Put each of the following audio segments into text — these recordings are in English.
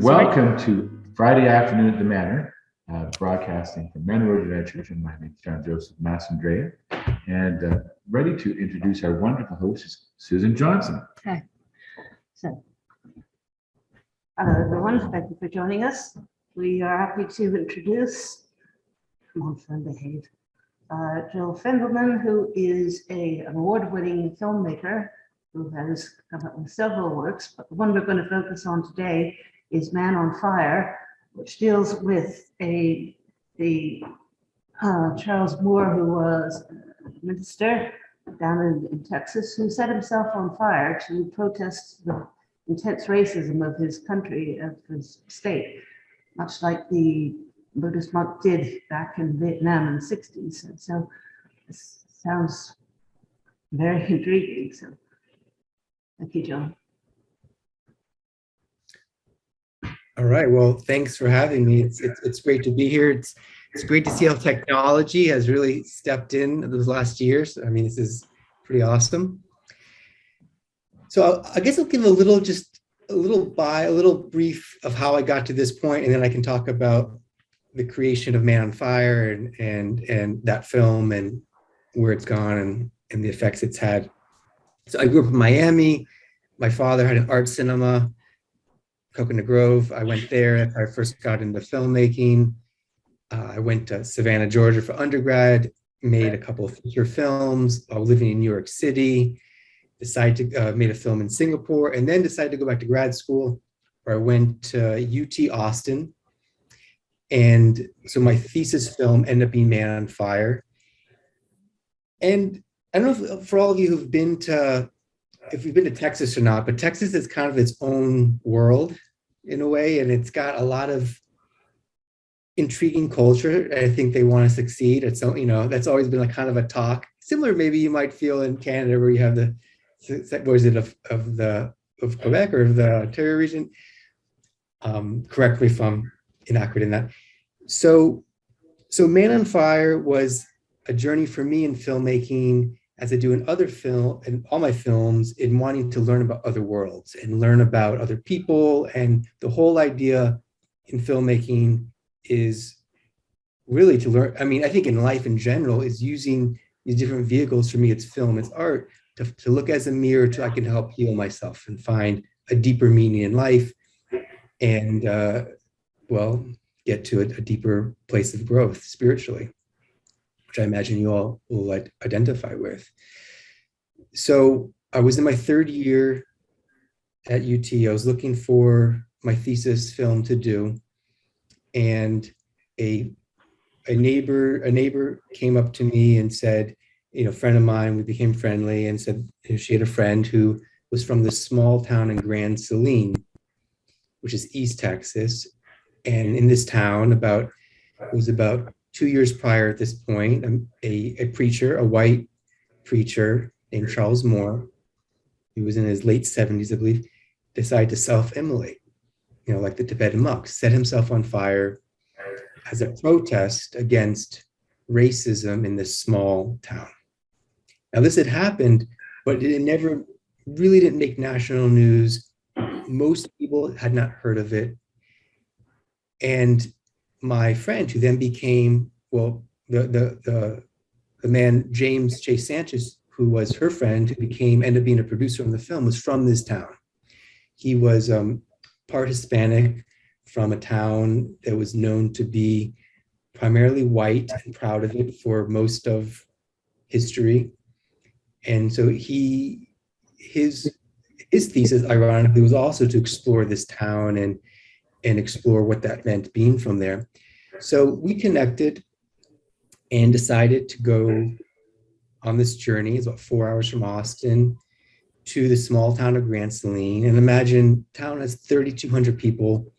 Welcome to Friday Afternoon at the Manor, broadcasting from Manor Road Church. And my name is John Joseph Massandrea, and ready to introduce our wonderful host, Susan Johnson. Hi. So, hello everyone, thank you for joining us. We are happy to introduce, come on, friend, behave, Joel Fendelman, who is an award-winning filmmaker who has come up with several works, but the one we're going to focus on today is Man on Fire, which deals with Charles Moore, who was a minister down in Texas, who set himself on fire to protest the intense racism of his country, of his state, much like the Buddhist monk did back in Vietnam in the 60s. And so this sounds very intriguing. So thank you, John. All right. Well, thanks for having me. It's great to be here. It's great to see how technology has really stepped in those last years. I mean, this is pretty awesome. So I guess I'll give a little brief of how I got to this point, and then I can talk about the creation of Man on Fire and that film and where it's gone and the effects it's had. So I grew up in Miami. My father had an art cinema, Coconut Grove. I went there. I first got into filmmaking. I went to Savannah, Georgia for undergrad, made a couple of feature films while living in New York City, made a film in Singapore, and then decided to go back to grad school, where I went to UT Austin. And so my thesis film ended up being Man on Fire. And I don't know if for all of you who've been to, if you've been to Texas or not, but Texas is kind of its own world in a way, and it's got a lot of intriguing culture. I think they want to succeed. It's, that's always been like kind of a talk. Similar, maybe you might feel in Canada, where you have what is it, of Quebec or of the Ontario region. Correct me if I'm inaccurate in that. So Man on Fire was a journey for me in filmmaking, as I do in all my films, in wanting to learn about other worlds and learn about other people. And the whole idea in filmmaking is really to learn. I mean, I think in life in general is using these different vehicles. For me, it's film, it's art, to look as a mirror I can help heal myself and find a deeper meaning in life and, get to a deeper place of growth spiritually, which I imagine you all will identify with. So I was in my third year at UT. I was looking for my thesis film to do, and a neighbor came up to me and said, friend of mine, we became friendly, and said she had a friend who was from this small town in Grand Saline, which is East Texas. And in this town, it was about 2 years prior at this point, a preacher, a white preacher named Charles Moore, he was in his late 70s, I believe, decided to self-immolate, like the Tibetan monks, set himself on fire as a protest against racism in this small town. Now, this had happened, but it never really didn't make national news. Most people had not heard of it. And my friend, who then became, the man, James Chase Sanchez, who was her friend, who ended up being a producer on the film, was from this town. He was part Hispanic, from a town that was known to be primarily white and proud of it for most of history. And so his thesis, ironically, was also to explore this town and explore what that meant being from there. So we connected and decided to go on this journey. It's about 4 hours from Austin to the small town of Grand Saline. And imagine, town has 3,200 people.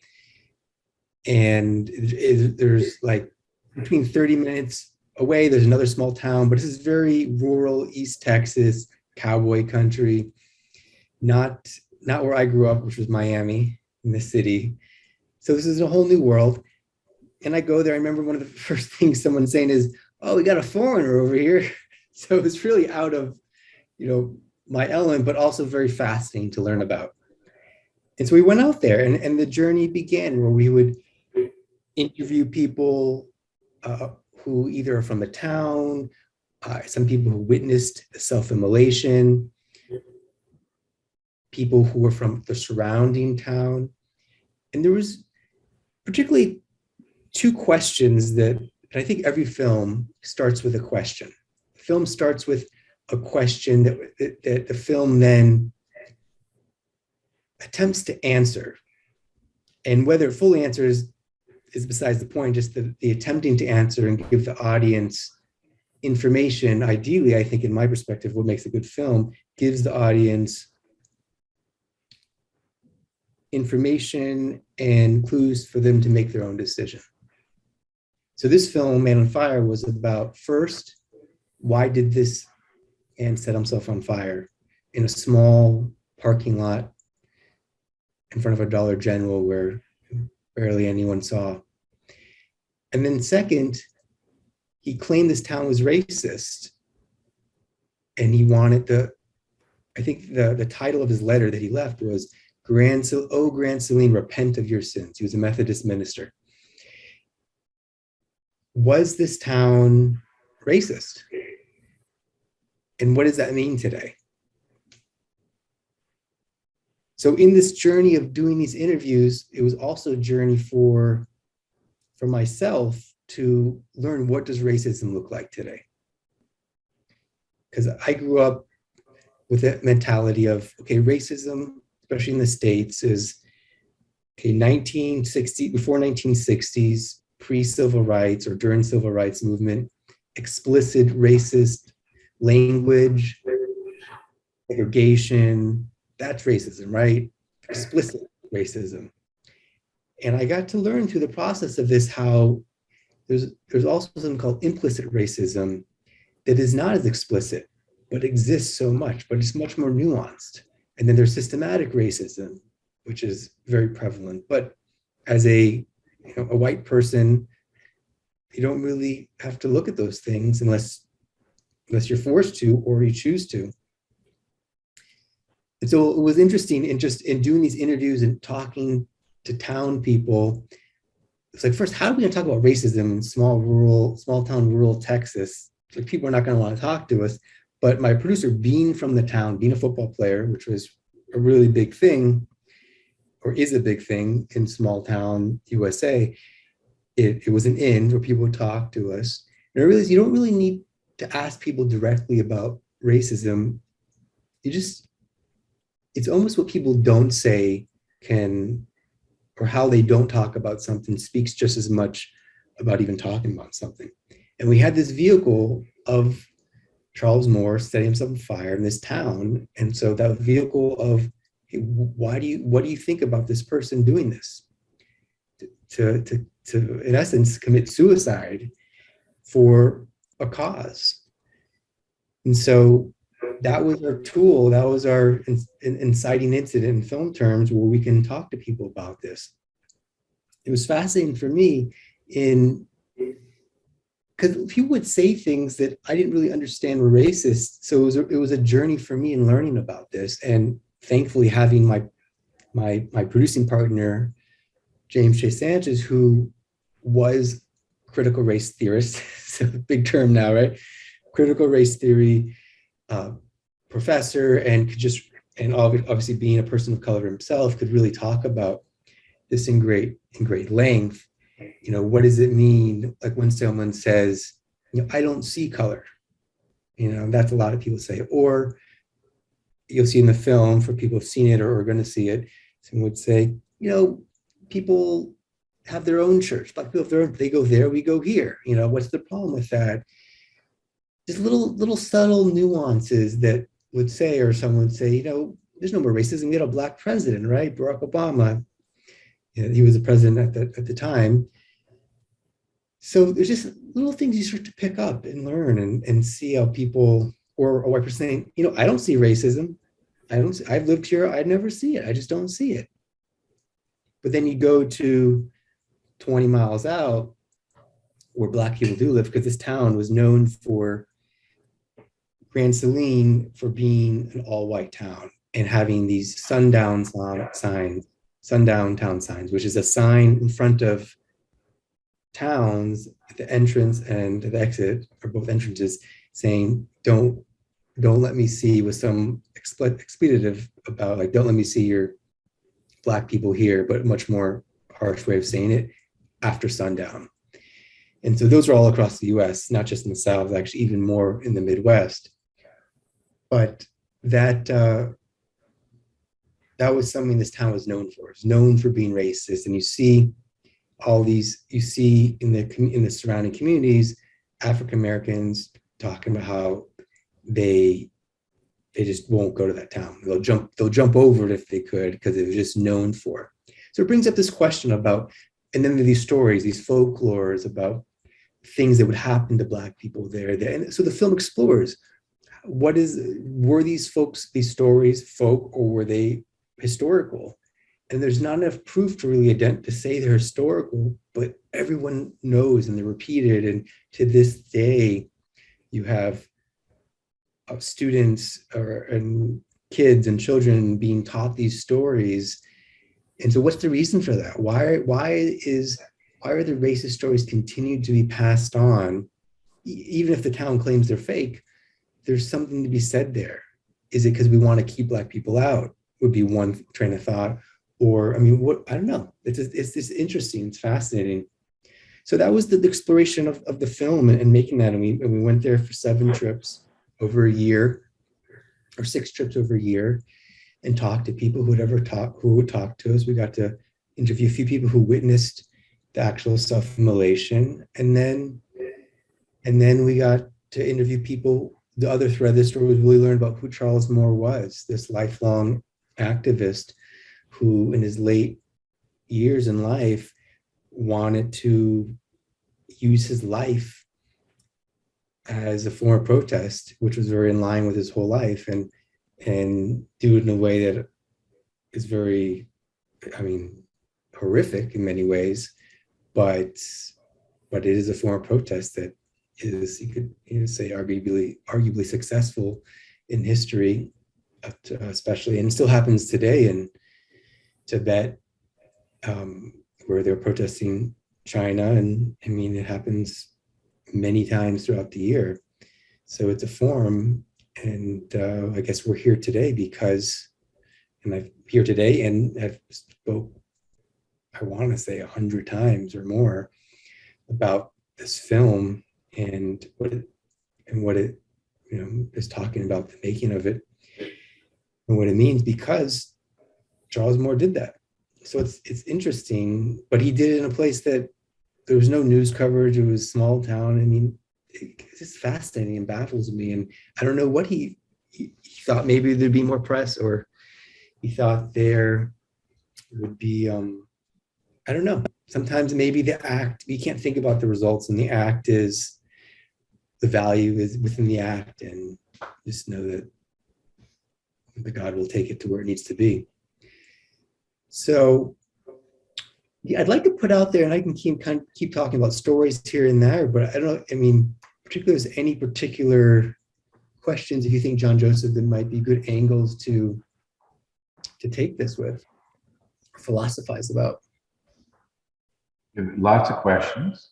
And there's like between 30 minutes away, there's another small town, but this is very rural East Texas, cowboy country, not where I grew up, which was Miami, in the city. So this is a whole new world. And I go there. I remember one of the first things someone saying is, "Oh, we got a foreigner over here." So it's really out of, my element, but also very fascinating to learn about. And so we went out there, and the journey began where we would interview people who either are from the town, some people who witnessed self-immolation, people who were from the surrounding town. And there was particularly two questions that I think every film starts with a question. The film starts with a question that the film then attempts to answer. And whether it fully answers is besides the point, just the attempting to answer and give the audience information, ideally, I think in my perspective, what makes a good film gives the audience information and clues for them to make their own decision. So this film, Man on Fire, was about, first, why did this man set himself on fire in a small parking lot in front of a Dollar General where barely anyone saw? And then second, he claimed this town was racist, and he wanted I think the title of his letter that he left was Grand Saline, repent of your sins. He was a Methodist minister. Was this town racist? And what does that mean today? So in this journey of doing these interviews, it was also a journey for myself to learn, what does racism look like today? Because I grew up with that mentality of, okay, racism, especially in the States, is okay, 1960, before 1960s, pre-civil rights or during civil rights movement, explicit racist language, segregation, that's racism, right? Explicit racism. And I got to learn through the process of this how there's also something called implicit racism that is not as explicit, but exists so much, but it's much more nuanced. And then there's systematic racism, which is very prevalent. But as a white person, you don't really have to look at those things unless you're forced to or you choose to. And so it was interesting in doing these interviews and talking to town people. It's like, first, how are we going to talk about racism in small town, rural Texas? It's like, people are not going to want to talk to us. But my producer, being from the town, being a football player, which was a really big thing, or is a big thing in small town USA, it was an in where people would talk to us. And I realized you don't really need to ask people directly about racism. It's almost what people don't say or how they don't talk about something speaks just as much about even talking about something. And we had this vehicle of Charles Moore setting himself on fire in this town. And so that vehicle of, hey, what do you think about this person doing this? To in essence, commit suicide for a cause. And so that was our tool. That was our inciting incident in film terms, where we can talk to people about this. It was fascinating for me because people would say things that I didn't really understand were racist. So it was a journey for me in learning about this. And thankfully, having my producing partner, James J. Sanchez, who was critical race theorist, so big term now, right? Critical race theory professor, and obviously being a person of color himself, could really talk about this in great length. What does it mean? Like when someone says, I don't see color, that's a lot of people say. Or you'll see in the film, for people who've seen it or are going to see it, someone would say, people have their own church. Black people, they go there, we go here. What's the problem with that? Just little subtle nuances that would say, or someone would say, there's no more racism. We had a Black president, right? Barack Obama. He was the president at the time. So there's just little things you start to pick up and learn and see how people, or a white person saying, I don't see racism. I've lived here. I never see it. I just don't see it. But then you go to 20 miles out where Black people do live, because this town was known for Grand Saline for being an all-white town. and having these sundown town signs, which is a sign in front of towns at the entrance and the exit, or both entrances, saying don't let me see, with some expletive about like, don't let me see your Black people here, but much more harsh way of saying it, after sundown. And so those are all across the US, not just in the South, actually even more in the Midwest. But that that was something this town was known for. It's known for being racist. And you see in the surrounding communities, African Americans talking about how they just won't go to that town. They'll jump over it if they could, because it was just known for. So it brings up this question about, and then these stories, these folklores about things that would happen to Black people there. And so the film explores, were these stories folk, or were they historical? And there's not enough proof to really to say they're historical, but everyone knows and they're repeated. And to this day, you have students and kids and children being taught these stories. And so what's the reason for that? Why are the racist stories continued to be passed on? Even if the town claims they're fake, there's something to be said there. Is it because we want to keep Black people out? Would be one train of thought. Or, I mean, I don't know. It's just interesting. It's fascinating. So that was the exploration of the film and making that. And we went there for 7 trips over a year, or 6 trips over a year, and talked to people who would talk to us. We got to interview a few people who witnessed the actual self-immolation. And then we got to interview people. The other thread of this story was really learn about who Charles Moore was, this lifelong activist who in his late years in life wanted to use his life as a form of protest, which was very in line with his whole life, and do it in a way that is very, I mean, horrific in many ways, but it is a form of protest that is, you could say, arguably successful in history, especially, and still happens today in Tibet, where they're protesting China. And I mean, it happens many times throughout the year. So it's a forum. And I guess we're here today because, and I've here today and I've spoke, I want to say 100 times or more about this film and what it is talking about, the making of it and what it means, because Charles Moore did that. So it's interesting, but he did it in a place that there was no news coverage. It was a small town. I mean, it's just fascinating and baffles me. And I don't know what he thought. Maybe there'd be more press, or he thought there would be, I don't know. Sometimes maybe the act, we can't think about the results, and the act is, the value is within the act, and just know that the God will take it to where it needs to be. So yeah, I'd like to put out there, and I can keep talking about stories here and there, but I don't know, I mean, particularly if there's any particular questions, if you think, John Joseph, that might be good angles to take this with, philosophize about. Lots of questions.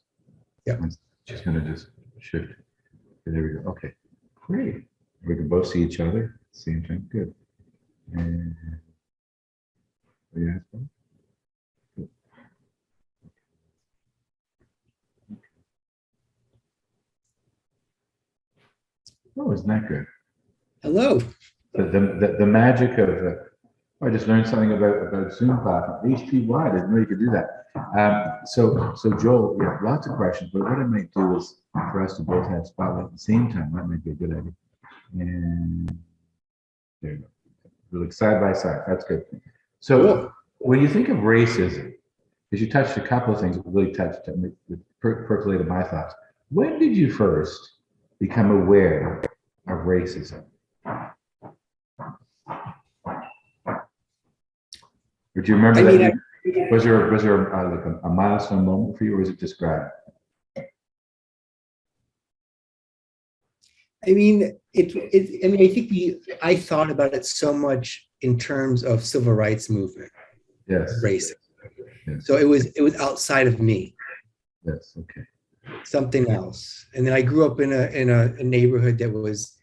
Yeah. I'm just going to just shift. There we go. Okay, great. We can both see each other at the same time. Good. And yeah. Good. Oh, isn't that good? Hello. The magic of I just learned something about Zoom platform. HPY, I didn't know you could do that. So Joel, yeah, lots of questions, but what I might do is for us to both have spotlight at the same time. That might be a good idea. And there you go. We're like side by side. That's good. So when you think of racism, because you touched a couple of things that really touched that percolated my thoughts. When did you first become aware of racism? Or do you remember was there like a milestone moment for you, or was it just gradual? I mean, I think I thought about it so much in terms of civil rights movement, Yes. race. Yes. So it was outside of me, Yes. Okay. something else. And then I grew up in a neighborhood that was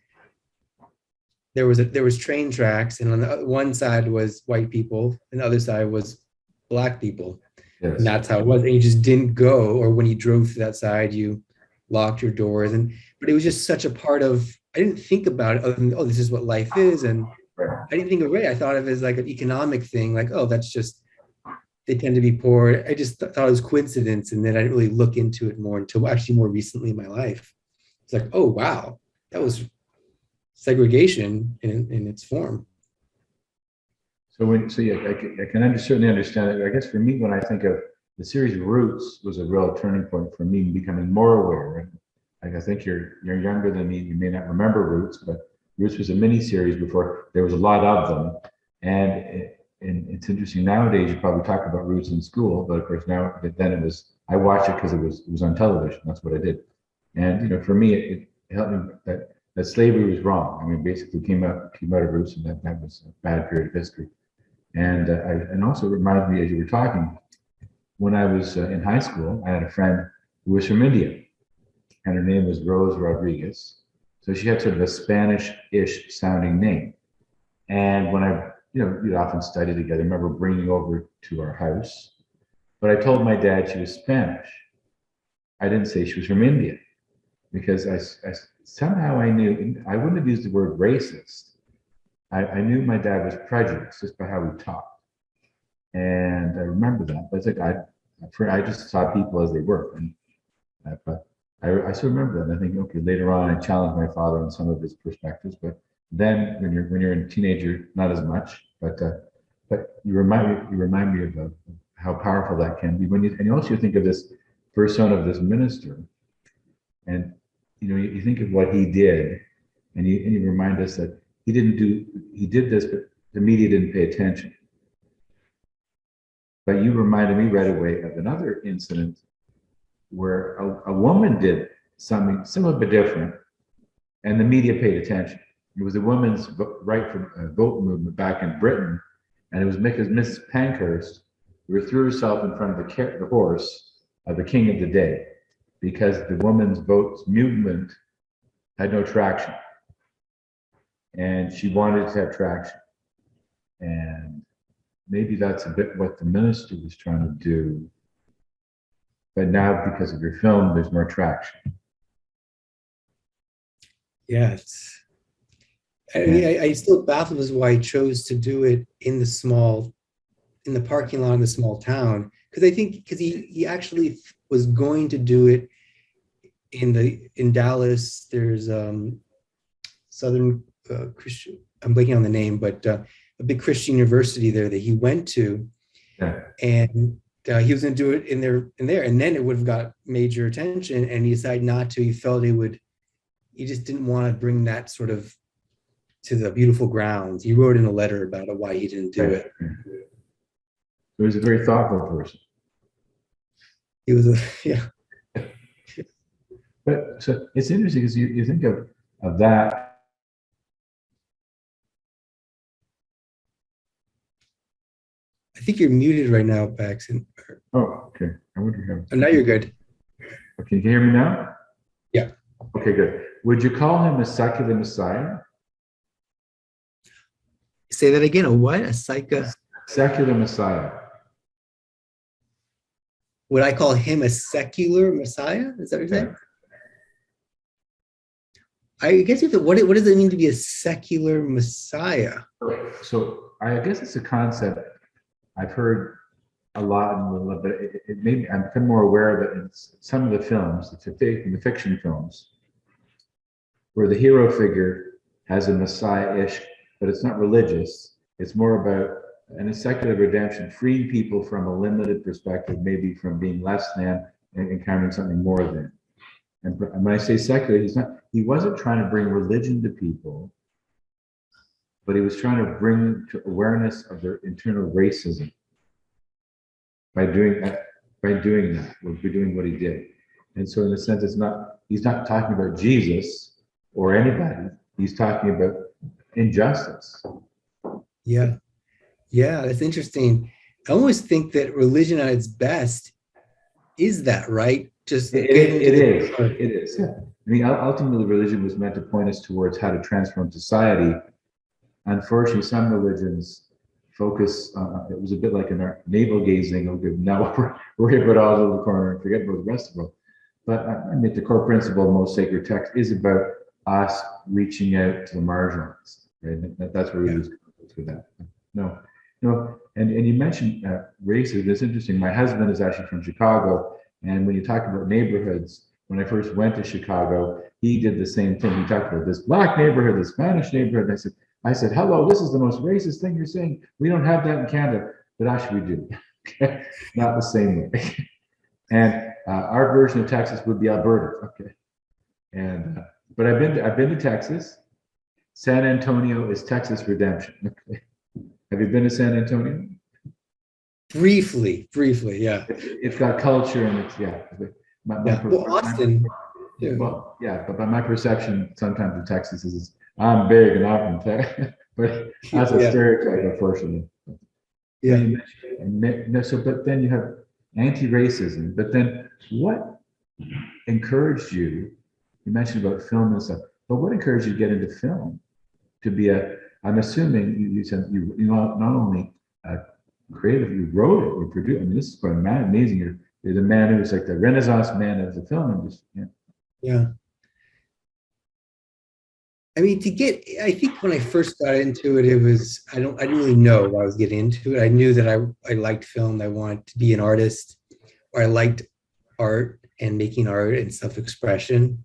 there was train tracks, and on the one side was white people, and the other side was black people. Yes. And that's how it was. And you just didn't go, or when you drove through that side, you locked your doors. But it was just such a part of, I didn't think about it other than, oh, this is what life is. And Right. I didn't think of it. I thought of it as like an economic thing, like, oh, that's just, they tend to be poor. I just thought it was coincidence. And then I didn't really look into it more until actually more recently in my life. It's like, oh, wow, that was segregation in its form. So yeah, I can certainly understand it. I guess for me, when I think of the series Roots, was a real turning point for me in becoming more aware. And like, I think you're younger than me. You may not remember Roots, but Roots was a mini series before there was a lot of them. And it's interesting nowadays. You probably talk about Roots in school, but of course now then it was. I watched it because it was on television. That's what I did. And for me, it helped me that slavery was wrong. I mean, basically came out of Roots, and that was a bad period of history. And also reminds me, as you were talking, when I was in high school, I had a friend who was from India, and her name was Rose Rodriguez. So she had sort of a Spanish-ish sounding name. And when we'd often study together. I remember bringing her over to our house, but I told my dad she was Spanish. I didn't say she was from India because I somehow I knew I wouldn't have used the word racist. I knew my dad was prejudiced just by how he talked. And I remember that. But it's like I just saw people as they were. And but I still remember that. And I think, okay, later on I challenged my father on some of his perspectives, but then when you're a teenager, not as much. But you remind me of how powerful that can be. And you also think of this first son of this minister, and you think of what he did, and you remind us that he did this, but the media didn't pay attention. But you reminded me right away of another incident where a woman did something similar but different, and the media paid attention. It was the women's right for vote movement back in Britain, and it was because Mrs. Pankhurst threw herself in front of the horse of the king of the day because the women's votes movement had no traction. And she wanted to have traction. And maybe that's a bit what the minister was trying to do. But now, because of your film, there's more traction. Yeah, I still baffled as why he chose to do it in the parking lot in the small town. Because he actually was going to do it in Dallas. There's Southern Christian, I'm blanking on the name, but a big Christian university there that he went to. Yeah. And he was going to do it in there, and then it would have got major attention, and he decided not to. He felt he just didn't want to bring that sort of to the beautiful grounds. He wrote in a letter about it, why he didn't do it. He was a very thoughtful person. He was yeah. But so it's interesting because you think of that. I think you're muted right now, Paxton. Oh, okay. I wonder how. Oh, now you're good. Okay, can you hear me now? Yeah. Okay, good. Would you call him a secular Messiah? Say that again. A what? A secular Messiah. Would I call him a secular Messiah? Is that what you're saying? I guess what does it mean to be a secular Messiah? So I guess it's a concept I've heard a lot, but it made me, I'm become more aware of it in some of the films, in the fiction films, where the hero figure has a Messiah-ish, but it's not religious. It's more about a secular redemption, freeing people from a limited perspective, maybe from being less than and encountering something more than. And when I say secular, he wasn't trying to bring religion to people, but he was trying to bring to awareness of their internal racism by doing that, by doing what he did. And so in a sense, he's not talking about Jesus or anybody. He's talking about injustice. Yeah. Yeah, that's interesting. I always think that religion at its best is that, right? Just getting to It the is. core. It is. Yeah. I mean, ultimately, religion was meant to point us towards how to transform society. Unfortunately, some religions focus. It was a bit like a navel gazing. Okay, now we're about all over the corner and forget about the rest of the world. But I mean, the core principle of most sacred text is about us reaching out to the marginalized. Right. That's where we Yeah. lose with that. No, no. And you mentioned racism. It's interesting. My husband is actually from Chicago, and when you talk about neighborhoods, when I first went to Chicago, he did the same thing. He talked about this black neighborhood, this Spanish neighborhood. And I said, hello, this is the most racist thing you're saying. We don't have that in Canada, but actually we do. Okay, not the same way. And our version of Texas would be Alberta. Okay, and but I've been to Texas. San Antonio is Texas redemption. Okay, have you been to San Antonio? Briefly, yeah. It's got culture and it's yeah. Yeah. Well, Austin, too. Well, yeah, but my perception sometimes of Texas is I'm big and I'm from Texas, but that's a Yeah. stereotype, unfortunately. Yeah. So, but then you have anti-racism. But then, what encouraged you? You mentioned about film and stuff, but what encouraged you to get into film? To be a, I'm assuming you said you not only creative, you wrote it, you produced. I mean, this is quite amazing. You're the man who's like the Renaissance man of the film industry. Yeah. Yeah. I mean, I think when I first got into it, I didn't really know what I was getting into it. I knew that I liked film. I wanted to be an artist, or I liked art and making art and self-expression.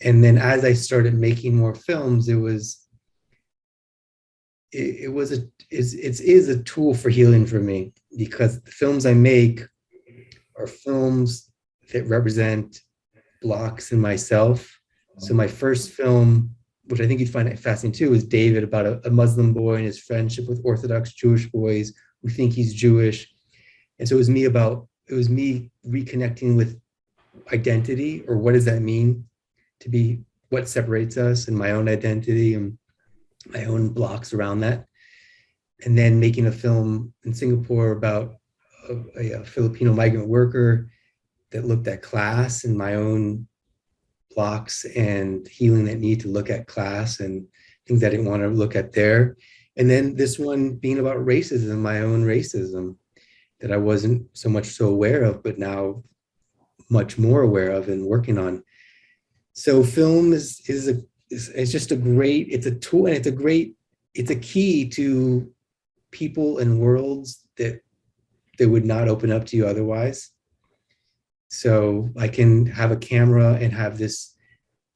And then as I started making more films, it is a tool for healing for me, because the films I make are films that represent blocks in myself. So my first film, which I think you'd find fascinating too, is David, about a Muslim boy and his friendship with Orthodox Jewish boys who think he's Jewish. And so it was me reconnecting with identity, or what does that mean to be, what separates us, and my own identity and my own blocks around that. And then making a film in Singapore about a Filipino migrant worker that looked at class and my own blocks and healing that need to look at class and things I didn't want to look at there. And then this one being about racism, my own racism that I wasn't so aware of, but now much more aware of and working on. So film is just a great, it's a tool, and it's a key to people and worlds that would not open up to you otherwise. So I can have a camera and have this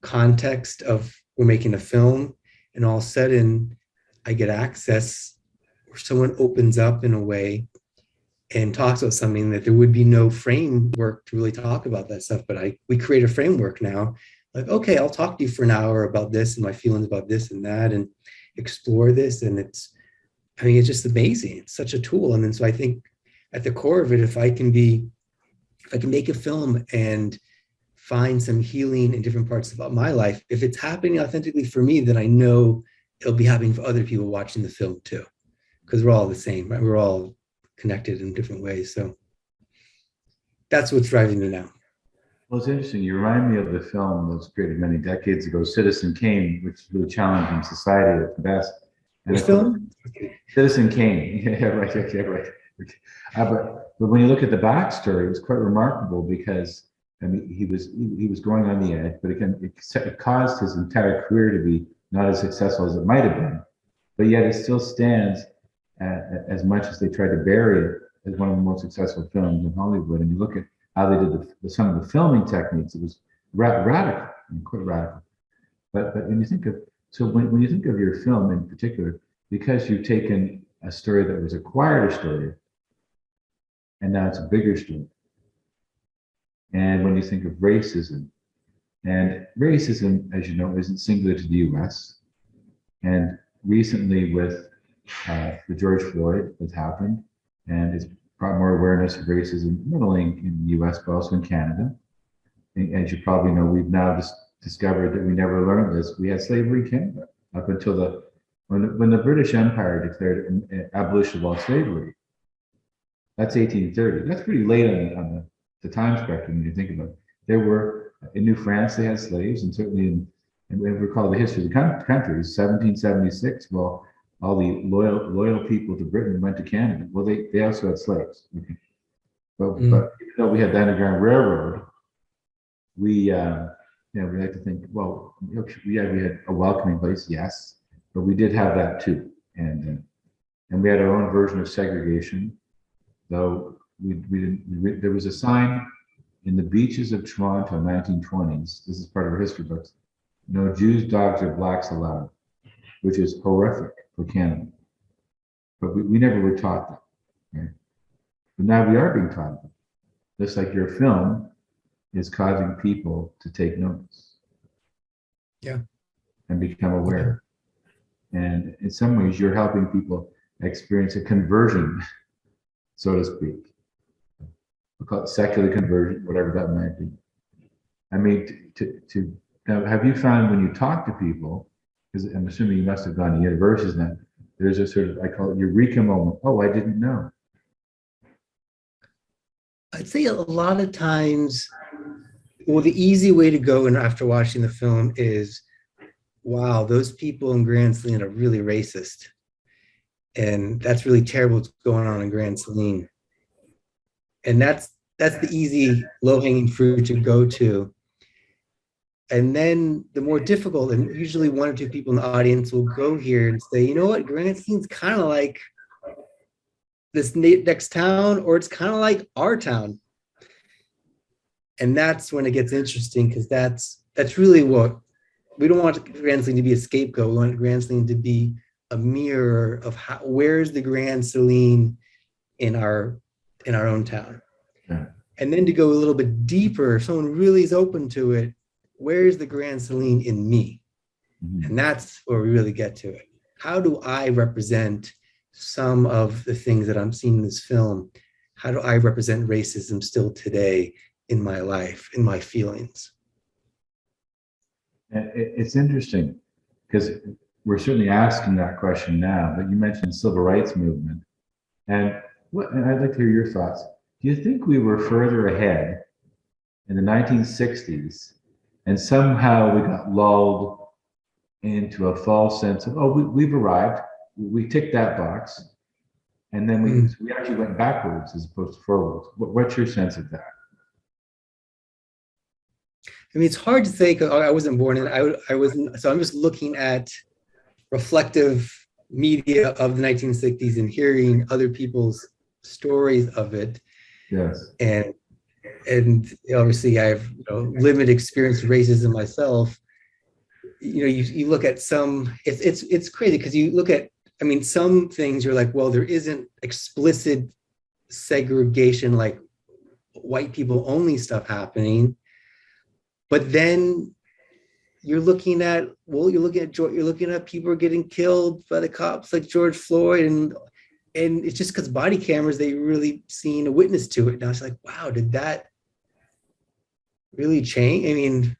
context of, we're making a film, and all of a sudden I get access, or someone opens up in a way and talks about something that there would be no framework to really talk about that stuff. But we create a framework now. Like, okay, I'll talk to you for an hour about this and my feelings about this and that, and explore this. And it's just amazing. It's such a tool. And then so I think at the core of it, if I can make a film and find some healing in different parts of my life, if it's happening authentically for me, then I know it'll be happening for other people watching the film too, because we're all the same, right? We're all connected in different ways. So that's what's driving me now. Well, it's interesting. You remind me of the film that was created many decades ago, Citizen Kane, which is really challenging society at the best. Which film? Citizen Kane. Yeah, right. Okay, right. But when you look at the backstory, it was quite remarkable, because I mean, he was going on the edge, but again, it caused his entire career to be not as successful as it might have been. But yet, it still stands as much as they tried to bury it as one of the most successful films in Hollywood. And you look at how they did some of the filming techniques; it was radical, quite radical. But when you think of when you think of your film in particular, because you've taken a story that was a quieter story, and now it's a bigger story. And when you think of racism, and racism, as you know, isn't singular to the U.S. And recently, with the George Floyd has happened, and it's brought more awareness of racism, not only in the U.S. but also in Canada. And as you probably know, we've now discovered that we never learned this. We had slavery in Canada up until When the British Empire declared abolition of all slavery, that's 1830. That's pretty late on the time spectrum when you think about it. There were, in New France, they had slaves, and certainly and we recall the history of the country, 1776, well, all the loyal people to Britain went to Canada. Well, they also had slaves. Okay. But even though we had the Underground Railroad, we we like to think, well, we had a welcoming place, yes, but we did have that too, and we had our own version of segregation, though we didn't. There was a sign in the beaches of Toronto, 1920s. This is part of our history books. No Jews, dogs, or blacks allowed, which is horrific for Canada. But we never were taught that. Right? But now we are being taught that. Just like your film is causing people to take notice. Yeah. And become aware. And in some ways, you're helping people experience a conversion, so to speak. We call it secular conversion, whatever that might be. I mean, now, have you found when you talk to people, because I'm assuming you must have gone to universities now, there's a sort of, I call it eureka moment. Oh, I didn't know. I'd say a lot of times, well, the easy way to go and after watching the film is, wow, those people in Grand Saline are really racist. And that's really terrible what's going on in Grand Saline. And that's the easy low-hanging fruit to go to. And then the more difficult, and usually one or two people in the audience will go here and say, you know what, Grand Saline's kind of like this next town, or it's kind of like our town. And that's when it gets interesting, because that's really what we don't want Grand Saline to be a scapegoat. We want Grand Saline to be a mirror of where's the Grand Saline in our own town. Yeah. And then to go a little bit deeper, if someone really is open to it, where's the Grand Saline in me? Mm-hmm. And that's where we really get to it. How do I represent some of the things that I'm seeing in this film? How do I represent racism still today in my life, in my feelings? It's interesting because we're certainly asking that question now, but you mentioned civil rights movement. And I'd like to hear your thoughts. Do you think we were further ahead in the 1960s and somehow we got lulled into a false sense of, oh, we've arrived, we ticked that box, and then we actually went backwards as opposed to forwards? What's your sense of that? I mean, it's hard to say because I wasn't born in, I wasn't, so I'm just looking at reflective media of the 1960s and hearing other people's stories of it. Yes. And obviously I have limited experience with racism myself. You look at some, it's crazy because you look at, I mean, some things you're like, well, there isn't explicit segregation, like white people only stuff happening. But then you're looking at people are getting killed by the cops like George Floyd, and it's just because body cameras, they really seen a witness to it. And I was like, wow, did that really change? I mean,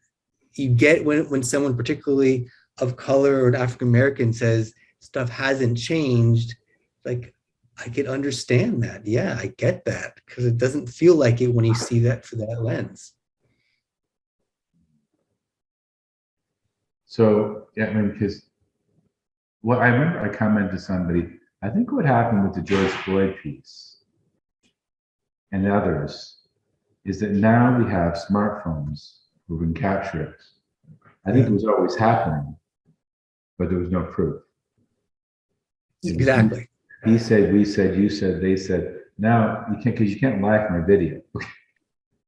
you get when someone particularly of color or an African American says stuff hasn't changed, like I could understand that. Yeah, I get that, because it doesn't feel like it when you see that through that lens. So, yeah, I mean, because what I remember, I commented to somebody, I think what happened with the George Floyd piece and others is that now we have smartphones who can capture it. I think it was always happening, but there was no proof. Exactly. He said, we said, you said, they said. Now you can't, because you can't lie from a video.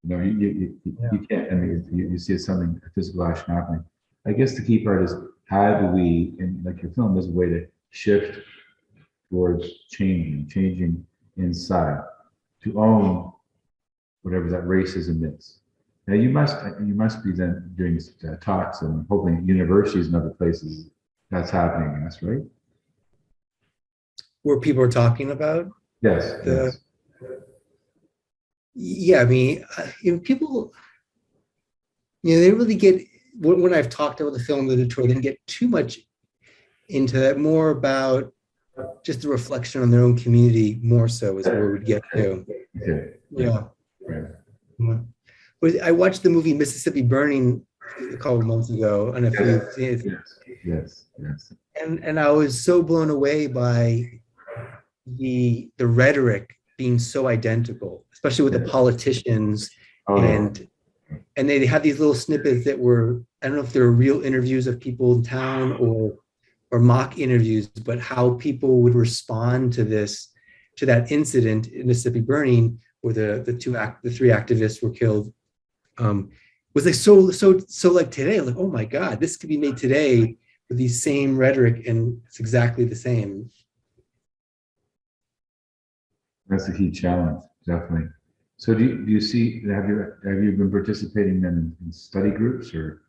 You can't. I mean, you see something, a physical action happening. I guess the key part is how do we, and like your film is a way to shift towards changing inside, to own whatever that racism is. Now you must be then doing talks and hoping at universities and other places that's happening. That's right. Where people are talking about. Yes. Yes. Yeah, I mean, people, they really get, when I've talked about the film, the Detroit, they didn't get too much into that, more about just a reflection on their own community, more so is where we'd get to. Okay. Yeah. Right. Yeah. But I watched the movie Mississippi Burning a couple of months ago, and if you've seen it, Yes. and I was so blown away by the rhetoric being so identical, especially with the politicians, Oh, yeah. and they had these little snippets that were, I don't know if they were real interviews of people in town or mock interviews, but how people would respond to that incident in Mississippi Burning, where the three activists were killed, was like so like today, like, oh my God, this could be made today with these same rhetoric, and it's exactly the same. That's a key challenge, definitely. So do you see, have you been participating in study groups or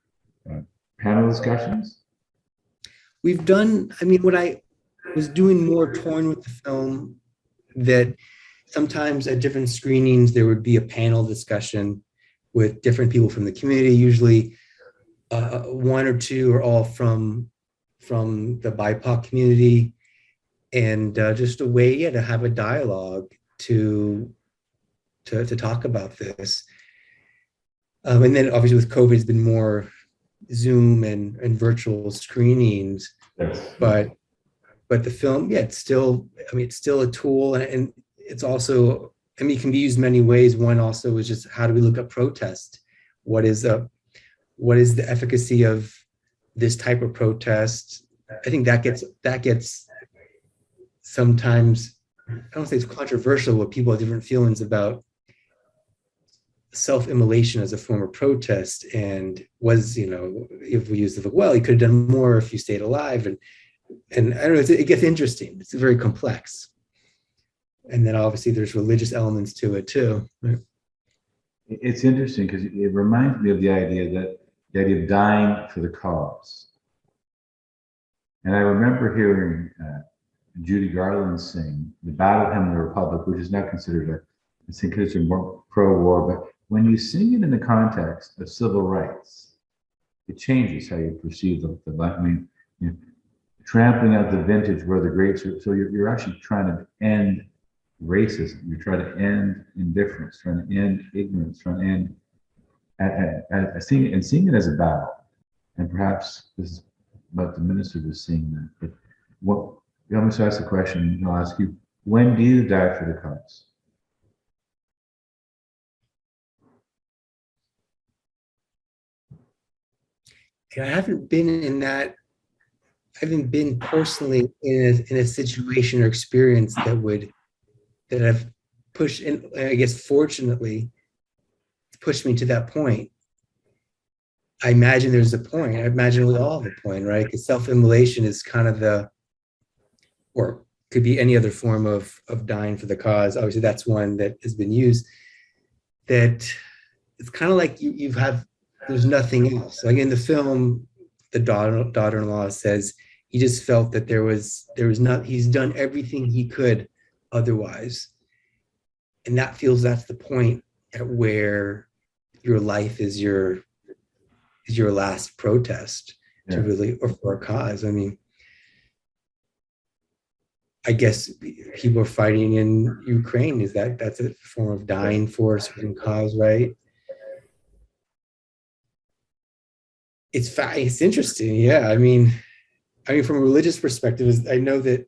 panel discussions? We've done, I mean, when I was doing more touring with the film, that sometimes at different screenings, there would be a panel discussion with different people from the community, usually one or two or all from the BIPOC community, and just a way, to have a dialogue to talk about this. And then obviously with COVID, it's been more Zoom and virtual screenings, Yes. but the film, it's still a tool, and it's also, it can be used many ways. One also is just, how do we look at protest? What is the efficacy of this type of protest? I think that gets sometimes, I don't say it's controversial, but people have different feelings about self-immolation as a form of protest, and if we use the, well, you could have done more if you stayed alive, and I don't know, it gets interesting. It's very complex. And then obviously there's religious elements to it too. Right? It's interesting because it reminds me of the idea of dying for the cause. And I remember hearing Judy Garland sing the Battle Hymn of the Republic, which is now considered more pro-war, but when you sing it in the context of civil rights, it changes how you perceive the life. I mean, trampling out the vintage where the grapes are. So you're actually trying to end racism. You're trying to end indifference, trying to end ignorance, trying to end seeing it as a battle. And perhaps this is what the minister was seeing that. But what you almost ask the question, I'll ask you, when do you die for the cause? I haven't been personally in a situation or experience that have pushed, and I guess fortunately pushed me to that point. I imagine there's a point. I imagine we all have a point, right? Because self-immolation is kind of or could be any other form of dying for the cause. Obviously, that's one that has been used. That it's kind of like there's nothing else. Like in the film, the daughter-in-law says he just felt that there was not. He's done everything he could otherwise, and that's the point at where your life is your last protest to really, or for a cause. I mean, I guess people are fighting in Ukraine. That's a form of dying for a certain cause, right? It's interesting. Yeah. I mean, from a religious perspective, I know that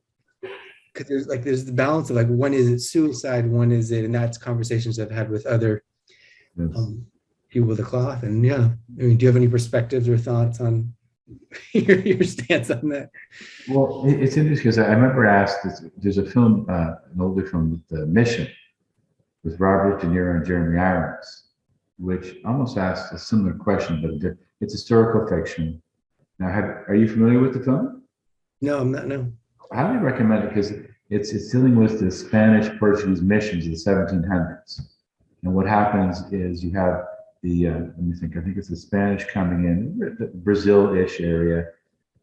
because there's the balance of when is it suicide, when is it, and that's conversations I've had with other people with the cloth. And do you have any perspectives or thoughts on your stance on that? Well, it's interesting because I remember asked, there's a film, an older film, The Mission, with Robert De Niro and Jeremy Irons, which almost asks a similar question, but it's historical fiction. Now, are you familiar with the film? No, I'm not. No. I highly recommend it because it's dealing with the Spanish-Portuguese missions of the 1700s. And what happens is you have let me think, I think it's the Spanish coming in, the Brazil-ish area,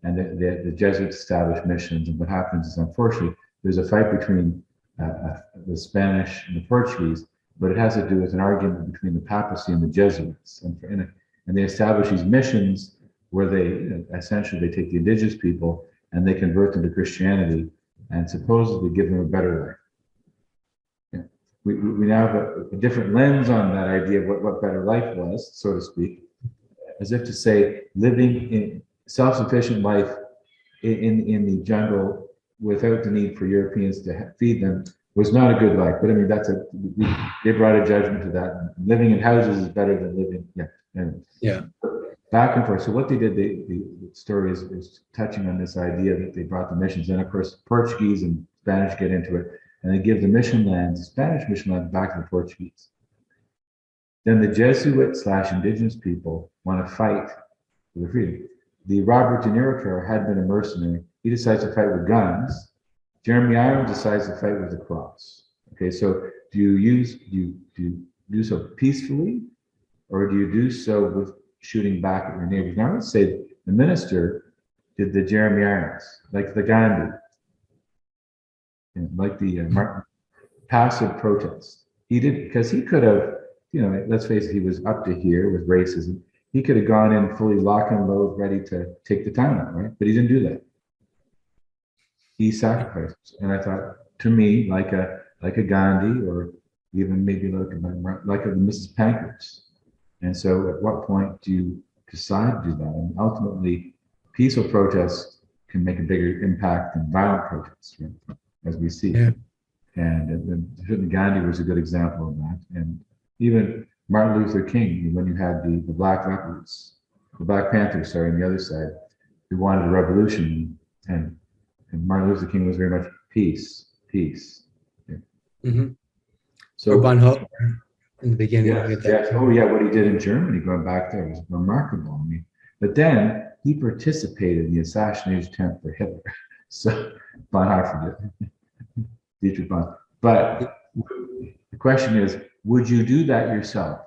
and the Jesuits established missions. And what happens is, unfortunately, there's a fight between the Spanish and the Portuguese, but it has to do with an argument between the papacy and the Jesuits. And they establish these missions where they essentially take the indigenous people and they convert them to Christianity and supposedly give them a better life. Yeah. We now have a different lens on that idea of what better life was, so to speak, as if to say living in self-sufficient life in the jungle without the need for Europeans to feed them was not a good life. But I mean, they brought a judgment to that. Living in houses is better than living. Yeah. Anyway. Yeah. Back and forth. So what they did, the story is touching on this idea that they brought the missions, and of course, Portuguese and Spanish get into it, and they give the mission lands, the Spanish mission lands, back to the Portuguese. Then the Jesuit/indigenous people want to fight for their freedom. The Robert De Niro character had been a mercenary. He decides to fight with guns. Jeremy Irons decides to fight with the cross. Okay, so do you do so peacefully, or do you do so with shooting back at your neighbors? Now, I would say the minister did the Jeremy Irons, like the Gandhi, like the passive protest. He did, because he could have, let's face it, he was up to here with racism. He could have gone in fully lock and load, ready to take the town out, right? But he didn't do that. He sacrificed. And I thought, to me, like a Gandhi, or even maybe like a Mrs. Pankhurst. And so at what point do you decide to do that? And ultimately, peaceful protests can make a bigger impact than violent protests, right? As we see. Yeah. And certainly Gandhi was a good example of that. And even Martin Luther King, when you had the Black Panthers, on the other side, who wanted a revolution, and Martin Luther King was very much peace. Yeah. Mm-hmm. So or Bonhoeffer in the beginning. Yes. Oh yeah, what he did in Germany, going back there, was remarkable. I mean, but then he participated in the assassination attempt for Hitler. So Bonhoeffer did. Dietrich Bonhoeffer. But the question is, would you do that yourself?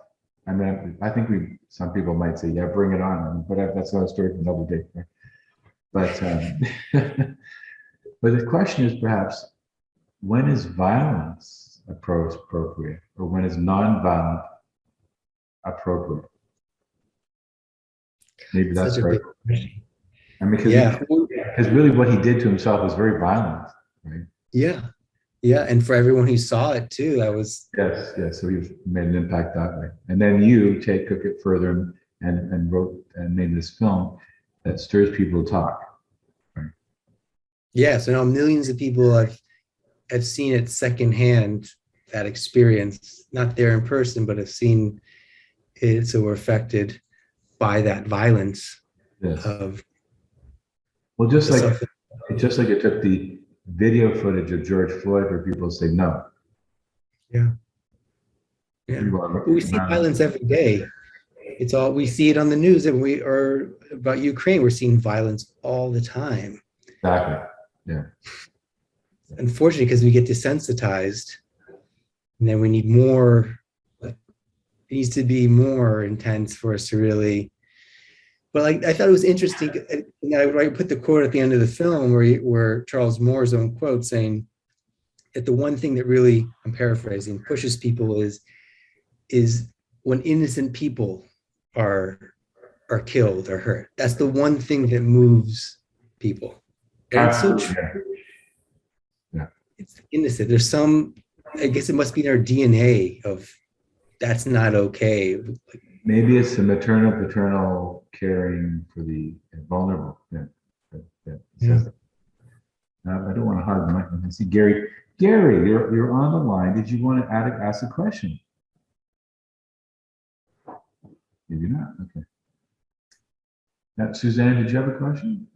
I mean, I think some people might say, yeah, bring it on. But that's not a story for another day. Right? But but the question is perhaps, when is violence appropriate, or when is non-violent appropriate? Maybe that's right. I mean, because really what he did to himself was very violent, right? Yeah, and for everyone who saw it too, that was yes. So he made an impact that way, and then you took it further and wrote and made this film that stirs people to talk. Right? Yeah, so now millions of people have seen it secondhand, that experience, not there in person, but have seen it, so were affected by that violence. Yes. Well, just like it took the video footage of George Floyd for people to say no. Yeah. We see violence every day. It's all, we see it on the news, and or about Ukraine, we're seeing violence all the time. Exactly. Yeah. Unfortunately, because we get desensitized, and then we need more. It needs to be more intense for us to really. But I thought it was interesting. And I put the quote at the end of the film where Charles Moore's own quote saying that the one thing that really, I'm paraphrasing, pushes people is when innocent people are killed or hurt. That's the one thing that moves people. And it's so true. Yeah. It's innocent. There's some, I guess it must be in our DNA of that's not okay. Maybe it's the maternal, paternal caring for the vulnerable. Yeah. I don't want to hug the mic. I see Gary. Gary, you're on the line. Did you want to ask a question? Maybe not. Okay. Now, Suzanne, did you have a question?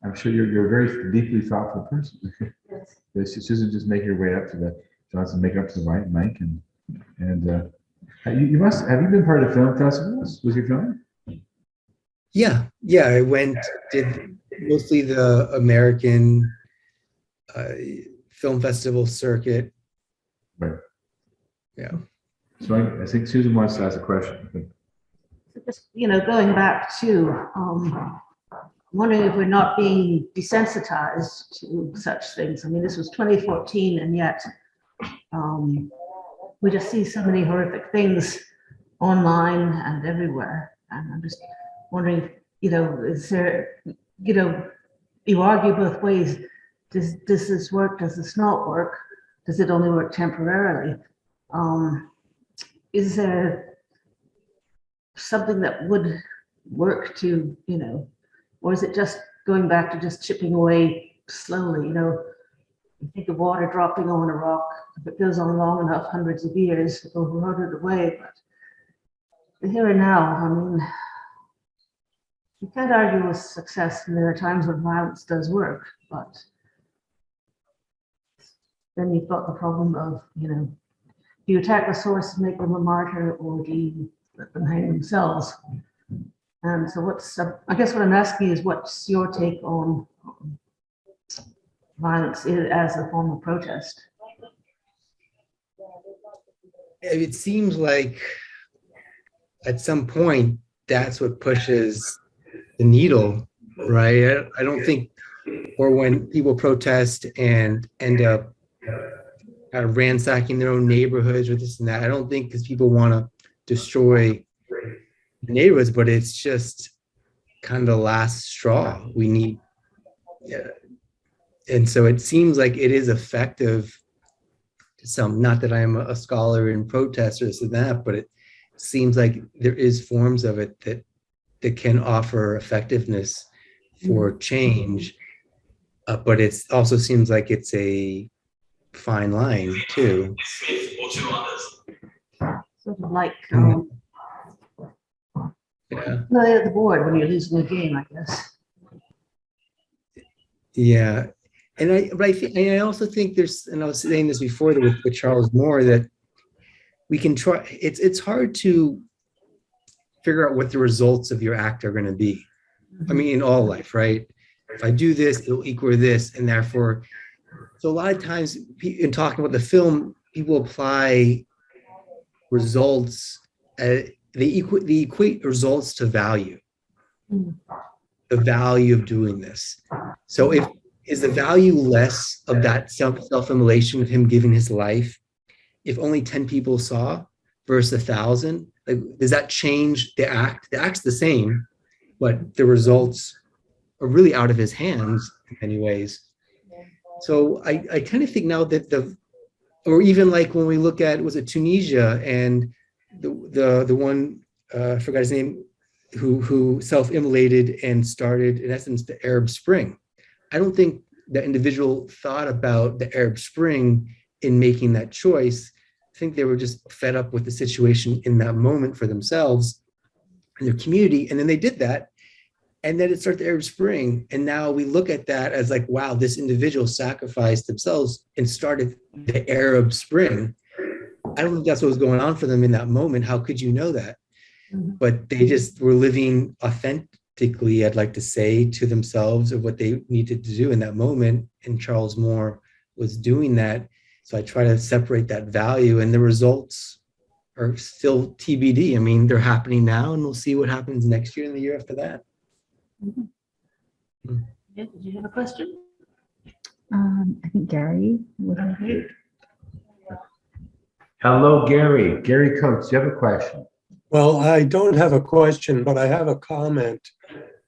I'm sure you're a very deeply thoughtful person. Yes. Susan, just make your way up to the Johnson, make up to the right mic, and you must have you been part of film festivals? Was your film? Yeah. I did mostly the American film festival circuit. Right. Yeah. So I think Susan wants to ask a question. Just, going back to wondering if we're not being desensitized to such things. I mean, this was 2014, and yet we just see so many horrific things online and everywhere. And I'm just wondering, is there, you argue both ways. Does this work? Does this not work? Does it only work temporarily? Is there something that would work to, or is it just going back to just chipping away slowly? You think of water dropping on a rock, if it goes on long enough, hundreds of years, it will erode it away. But the here and now, I mean, you can't argue with success, and there are times when violence does work, but then you've got the problem of, do you attack the source and make them a martyr, or do you let them hang themselves? And so I guess what I'm asking is, what's your take on violence as a form of protest? It seems like at some point that's what pushes the needle, right? I don't think, or when people protest and end up ransacking their own neighborhoods or this and that, I don't think because people want to destroy neighborhoods, but it's just kind of the last straw we need. Yeah. And so it seems like it is effective to some, not that I'm a scholar in protest or this and that, but it seems like there is forms of it that can offer effectiveness for change. But it also seems like it's a fine line too. Sort of like Yeah. the board when you're losing a game, I guess. Yeah. And I also think there's, and I was saying this before with Charles Moore, that we can try, it's hard to figure out what the results of your act are going to be. I mean, in all life, right? If I do this, it'll equal this. And therefore, so a lot of times in talking about the film, people apply results, they equate results to value, the value of doing this. So is the value less of that self-immolation of him giving his life if only 10 people saw versus 1,000? Like, does that change the act? The act's the same, but the results are really out of his hands in many ways. So I kind of think now that or even like when we look at, was it Tunisia and the one, I forgot his name, who self-immolated and started, in essence, the Arab Spring. I don't think the individual thought about the Arab Spring in making that choice. I think they were just fed up with the situation in that moment for themselves and their community. And then they did that. And then it started the Arab Spring. And now we look at that as like, wow, this individual sacrificed themselves and started the Arab Spring. I don't think that's what was going on for them in that moment. How could you know that? But they just were living authentically, I'd like to say, to themselves of what they needed to do in that moment. And Charles Moore was doing that. So I try to separate that value, and the results are still TBD. I mean, they're happening now, and we'll see what happens next year and the year after that. Yeah, did you have a question? I think Gary would have it. Hello, Gary. Gary Coates, do you have a question? Well, I don't have a question, but I have a comment.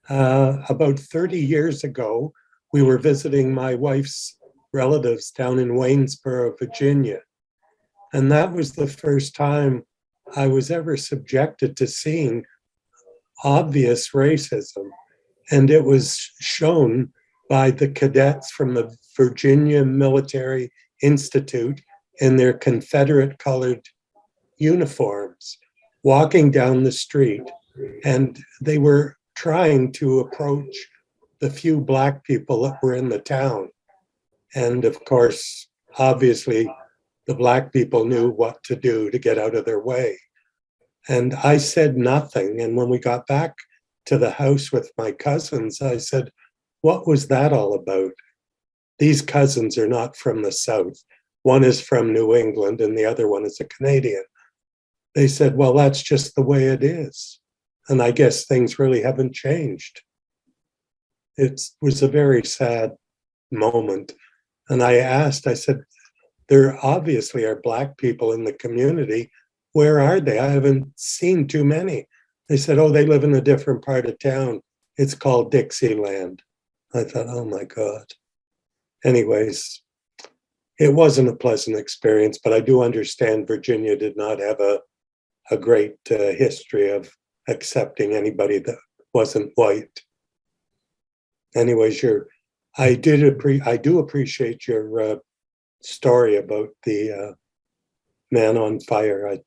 About 30 years ago, we were visiting my wife's relatives down in Waynesboro, Virginia. And that was the first time I was ever subjected to seeing obvious racism. And it was shown by the cadets from the Virginia Military Institute in their Confederate colored uniforms, walking down the street. And they were trying to approach the few Black people that were in the town. And of course, obviously, the Black people knew what to do to get out of their way. And I said nothing. And when we got back to the house with my cousins, I said, what was that all about? These cousins are not from the South. One is from New England and the other one is a Canadian. They said, well, that's just the way it is. And I guess things really haven't changed. It was a very sad moment. And I asked, I said, there obviously are Black people in the community. Where are they? I haven't seen too many. They said, oh, they live in a different part of town. It's called Dixieland. I thought, oh my God. Anyways, it wasn't a pleasant experience, but I do understand Virginia did not have a great history of accepting anybody that wasn't white. Anyways, I do appreciate your story about the man on fire.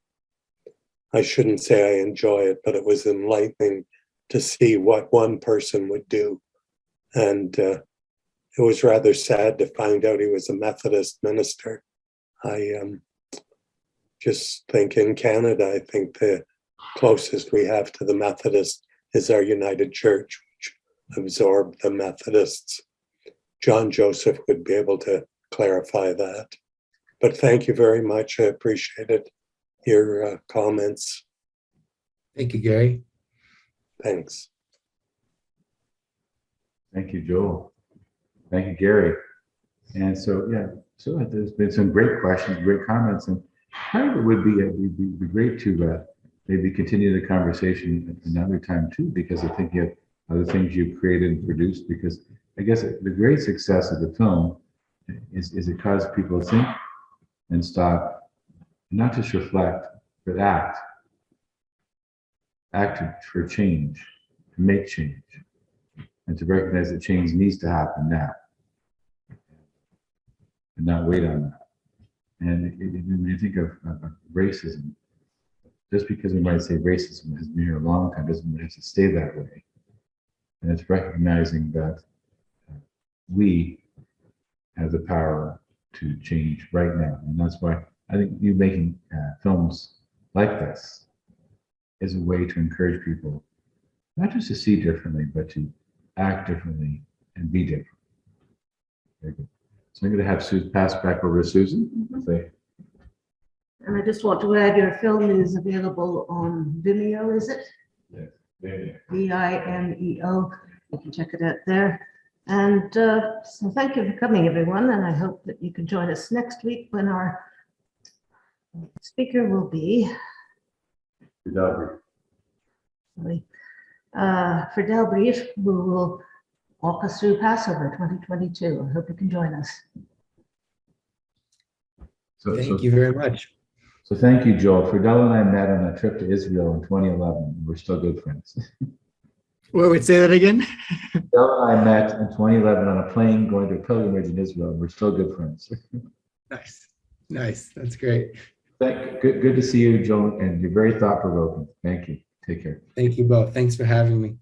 I shouldn't say I enjoy it, but it was enlightening to see what one person would do. And it was rather sad to find out he was a Methodist minister. I just think in Canada, I think the closest we have to the Methodist is our United Church, which absorbed the Methodists. John Joseph would be able to clarify that. But thank you very much. I appreciated your comments. Thank you, Gary. Thanks. Thank you, Joel. Thank you, Gary. And so, yeah, so there's been some great questions, great comments, and part of it would be, it'd be great to maybe continue the conversation another time too, because I think you have other things you've created and produced, because I guess the great success of the film is it caused people to think and stop, not just reflect, but act for change, to make change, and to recognize that change needs to happen now, and not wait on that. And when you think of racism, just because we might say racism has been here a long time doesn't mean it has to stay that way. And it's recognizing that we have the power to change right now. And that's why I think you making films like this is a way to encourage people, not just to see differently, but to act differently and be different. Very good. So I'm going to have Susan pass back over to Susan. And I just want to add, your film is available on Vimeo, is it? Yes, Vimeo. Vimeo. You can check it out there. And so thank you for coming, everyone. And I hope that you can join us next week when our speaker will be for Delbrief, who will walk us through Passover 2022. I hope you can join us. Thank you very much. So thank you, Joel. Friedel and I met on a trip to Israel in 2011. We're still good friends. Well, would say that again? Friedel and I met in 2011 on a plane going to a pilgrimage in Israel. We're still good friends. Nice. That's great. Good to see you, Joel, and you're very thought-provoking. Thank you. Take care. Thank you both. Thanks for having me.